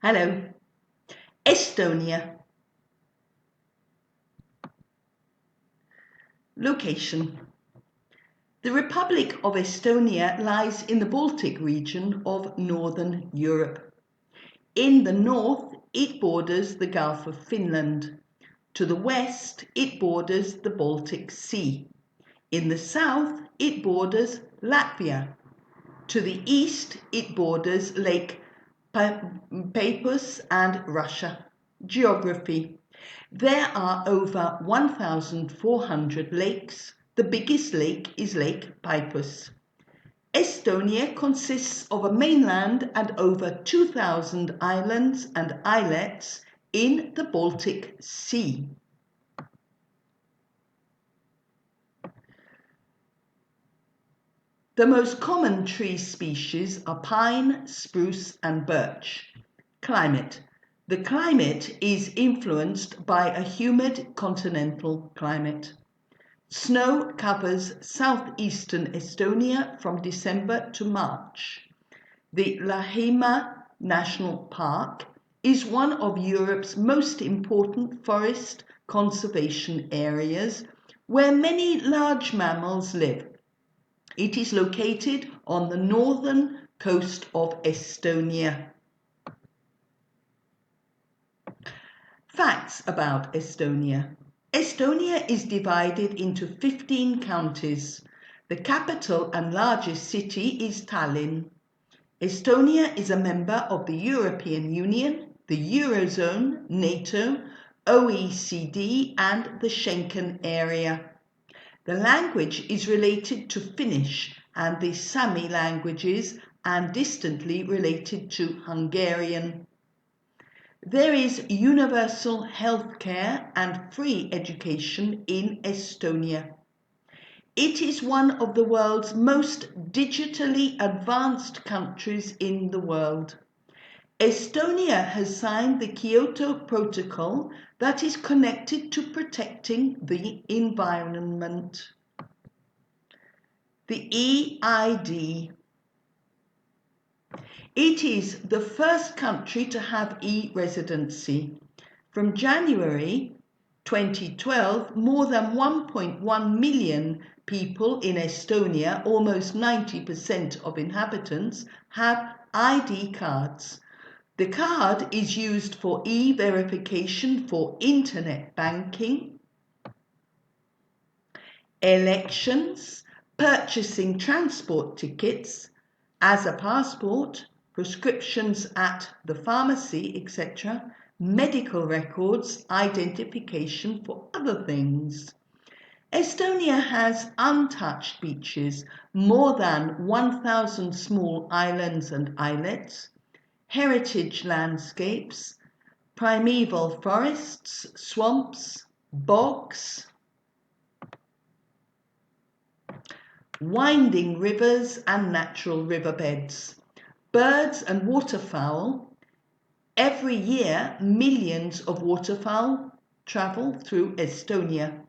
Hello. Estonia. Location. The Republic of Estonia lies in the Baltic region of Northern Europe. In the north, it borders the Gulf of Finland. To the west, it borders the Baltic Sea. In the south, it borders Latvia. To the east, it borders Lake Peipus and Russia. Geography. There are over 1,400 lakes. The biggest lake is Lake Peipus. Estonia consists of a mainland and over 2,000 islands and islets in the Baltic Sea. The most common tree species are pine, spruce and birch. Climate. The climate is influenced by a humid continental climate. Snow covers southeastern Estonia from December to March. The Lahemaa National Park is one of Europe's most important forest conservation areas where many large mammals live. It is located on the northern coast of Estonia. Facts about Estonia. Estonia is divided into 15 counties. The capital and largest city is Tallinn. Estonia is a member of the European Union, the Eurozone, NATO, OECD and the Schengen area. The language is related to Finnish and the Sami languages and distantly related to Hungarian. There is universal health care and free education in Estonia. It is one of the world's most digitally advanced countries in the world. Estonia has signed the Kyoto Protocol that is connected to protecting the environment. The EID. It is the first country to have e-residency. From January 2012, more than 1.1 million people in Estonia, almost 90% of inhabitants, have ID cards. The card is used for e-verification for internet banking, elections, purchasing transport tickets, as a passport, prescriptions at the pharmacy, etc., medical records, identification for other things. Estonia has untouched beaches, more than 1,000 small islands and islets, heritage landscapes, primeval forests, swamps, bogs, winding rivers and natural riverbeds, birds and waterfowl. Every year, millions of waterfowl travel through Estonia.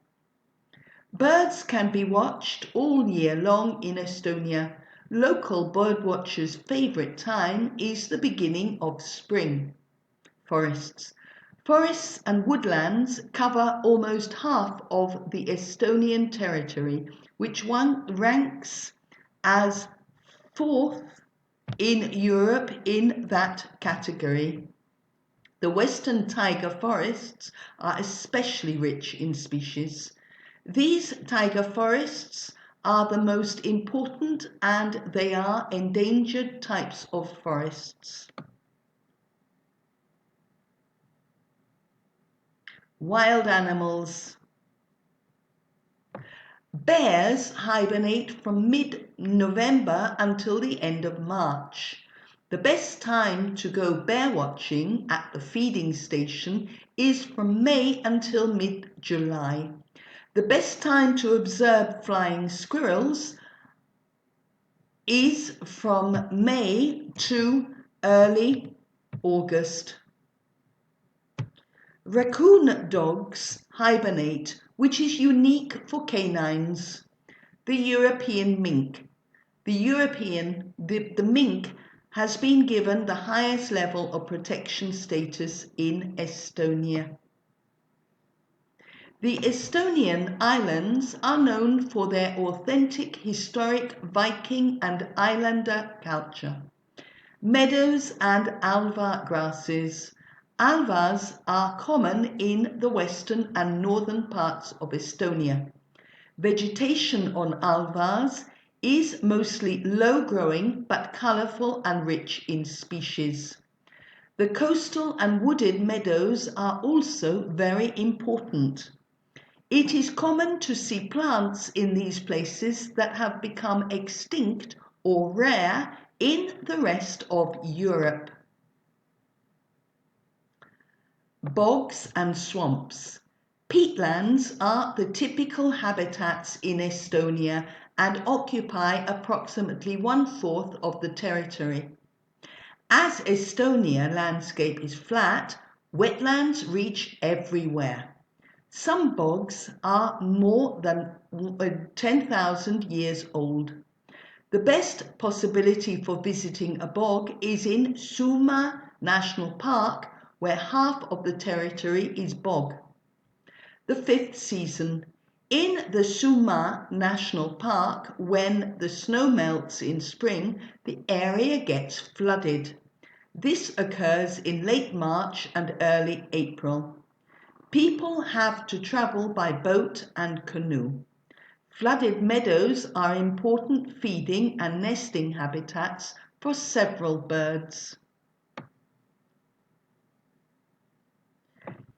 Birds can be watched all year long in Estonia. Local birdwatchers' favourite time is the beginning of spring. Forests. Forests and woodlands cover almost half of the Estonian territory, which one ranks as fourth in Europe in that category. The western taiga forests are especially rich in species. These taiga forests are the most important and they are endangered types of forests. Wild animals. Bears hibernate from mid-November until the end of March. The best time to go bear watching at the feeding station is from May until mid-July. The best time to observe flying squirrels is from May to early August. Raccoon dogs hibernate, which is unique for canines. The European mink. The mink has been given the highest level of protection status in Estonia. The Estonian islands are known for their authentic historic Viking and islander culture. Meadows and alva grasses. Alvas are common in the western and northern parts of Estonia. Vegetation on alvas is mostly low-growing but colourful and rich in species. The coastal and wooded meadows are also very important. It is common to see plants in these places that have become extinct or rare in the rest of Europe. Bogs and swamps. Peatlands are the typical habitats in Estonia and occupy approximately 1/4 of the territory. As Estonia landscape is flat, wetlands reach everywhere. Some bogs are more than 10,000 years old. The best possibility for visiting a bog is in Summa National Park, where half of the territory is bog. The fifth season. In the Summa National Park, when the snow melts in spring, the area gets flooded. This occurs in late March and early April. People have to travel by boat and canoe. Flooded meadows are important feeding and nesting habitats for several birds.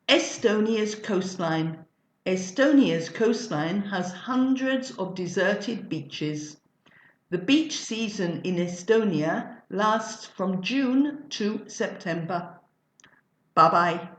Estonia's coastline. Estonia's coastline has hundreds of deserted beaches. The beach season in Estonia lasts from June to September. Bye-bye.